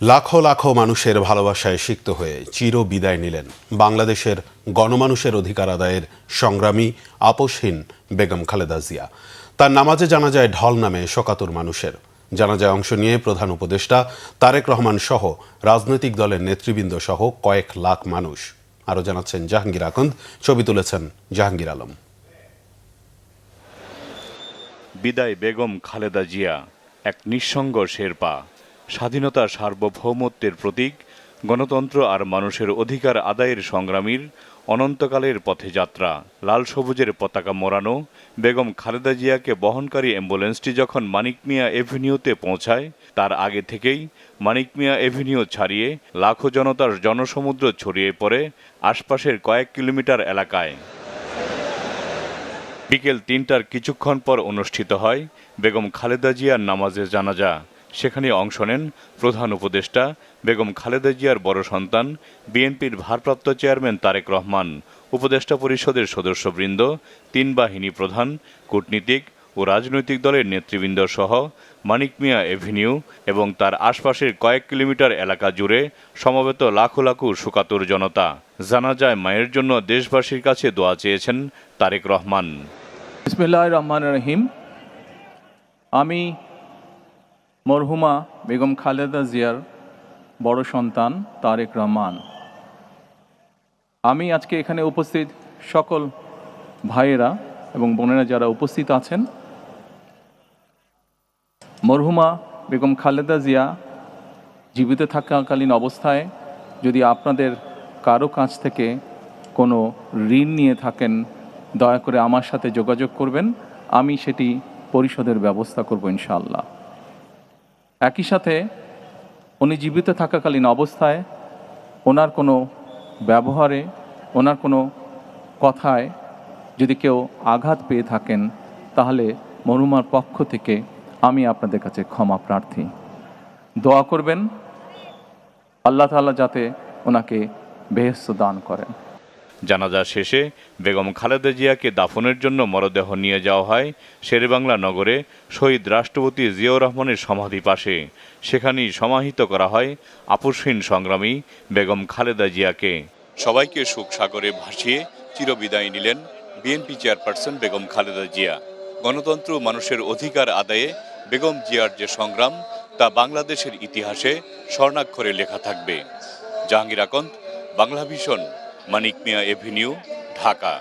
লাখো লাখো মানুষের ভালোবাসায় সিক্ত হয়ে চির বিদায় নিলেন বাংলাদেশের গণমানুষের অধিকার আদায়ের সংগ্রামী আপসহীন বেগম খালেদা জিয়া। তার নামাজে জানাজায় ঢল নামে শোকাতুর মানুষের। জানাজায় অংশ নিয়ে প্রধান উপদেষ্টা তারেক রহমান সহ রাজনৈতিক দলের নেতৃবৃন্দ সহ কয়েক লাখ মানুষ। আরও জানাচ্ছেন জাহাঙ্গীর আকন্দ, ছবি তুলেছেন জাহাঙ্গীর আলম। বিদায় বেগম খালেদা জিয়া, এক নিঃসঙ্গ শেরপা, স্বাধীনতার সার্বভৌমত্বের প্রতীক, গণতন্ত্র আর মানুষের অধিকার আদায়ের সংগ্রামীর অনন্তকালের পথে যাত্রা। লাল সবুজের পতাকা মোড়ানো বেগম খালেদা জিয়াকে বহনকারী অ্যাম্বুলেন্সটি যখন মানিক মিয়া এভিনিউতে পৌঁছায়, তার আগে থেকেই মানিক মিয়া এভিনিউ ছাড়িয়ে লাখো জনতার জনসমুদ্র ছড়িয়ে পড়ে আশপাশের কয়েক কিলোমিটার এলাকায়। বিকেল ৩টার কিছুক্ষণ পর অনুষ্ঠিত হয় বেগম খালেদা জিয়ার নামাজে জানাজা। সেখানে অংশ নেন প্রধান উপদেষ্টা, বেগম খালেদা জিয়ার বড় সন্তান, বিএনপির ভারপ্রাপ্ত চেয়ারম্যান তারেক রহমান, উপদেষ্টা পরিষদের সদস্যবৃন্দ, তিন বাহিনী প্রধান, কূটনীতিক ও রাজনৈতিক দলের নেতৃবৃন্দ সহ মানিক মিয়া এভিনিউ এবং তার আশপাশের কয়েক কিলোমিটার এলাকা জুড়ে সমবেত লাখো লাখো শোকাতুর জনতা। জানাজায় মায়ের জন্য দেশবাসীর কাছে দোয়া চেয়েছেন তারেক রহমান। বিসমিল্লাহির রহমানির রহিম। আমি মরহুমা বেগম খালেদা জিয়ার বড় সন্তান তারেক রহমান। আমি আজকে এখানে উপস্থিত সকল ভাইয়েরা এবং বোনেরা যারা উপস্থিত আছেন, মরহুমা বেগম খালেদা জিয়া জীবিত থাকাকালীন অবস্থায় যদি আপনাদের কারো কাছ থেকে কোনো ঋণ নিয়ে থাকেন, দয়া করে আমার সাথে যোগাযোগ করবেন, আমি সেটি পরিশোধের ব্যবস্থা করব ইনশাআল্লাহ। একই সাথে উনি জীবিত থাকাকালীন অবস্থায় ওনার কোনো ব্যবহারে, ওনার কোনো কথায় যদি কেউ আঘাত পেয়ে থাকেন, তাহলে মরহুমার পক্ষ থেকে আমি আপনাদের কাছে ক্ষমা প্রার্থী। দোয়া করবেন আল্লাহ তাআলা যাতে ওনাকে বেহেশত দান করেন। জানাজা শেষে বেগম খালেদা জিয়াকে দাফনের জন্য মরদেহ নিয়ে যাওয়া হয় শেরেবাংলা নগরে শহীদ রাষ্ট্রপতি জিয়াউর রহমানের সমাধি পাশে। সেখানেই সমাহিত করা হয় আপসহীন সংগ্রামী বেগম খালেদা জিয়াকে। সবাইকে সুখ সাগরে ভাসিয়ে চিরবিদায় নিলেন বিএনপি চেয়ারপারসন বেগম খালেদা জিয়া। গণতন্ত্র মানুষের অধিকার আদায়ে বেগম জিয়ার যে সংগ্রাম, তা বাংলাদেশের ইতিহাসে স্বর্ণাক্ষরে লেখা থাকবে। জাহাঙ্গীর আকন্দ, বাংলা ভিশন, মানিক মিয়া এভিনিউ, ঢাকা।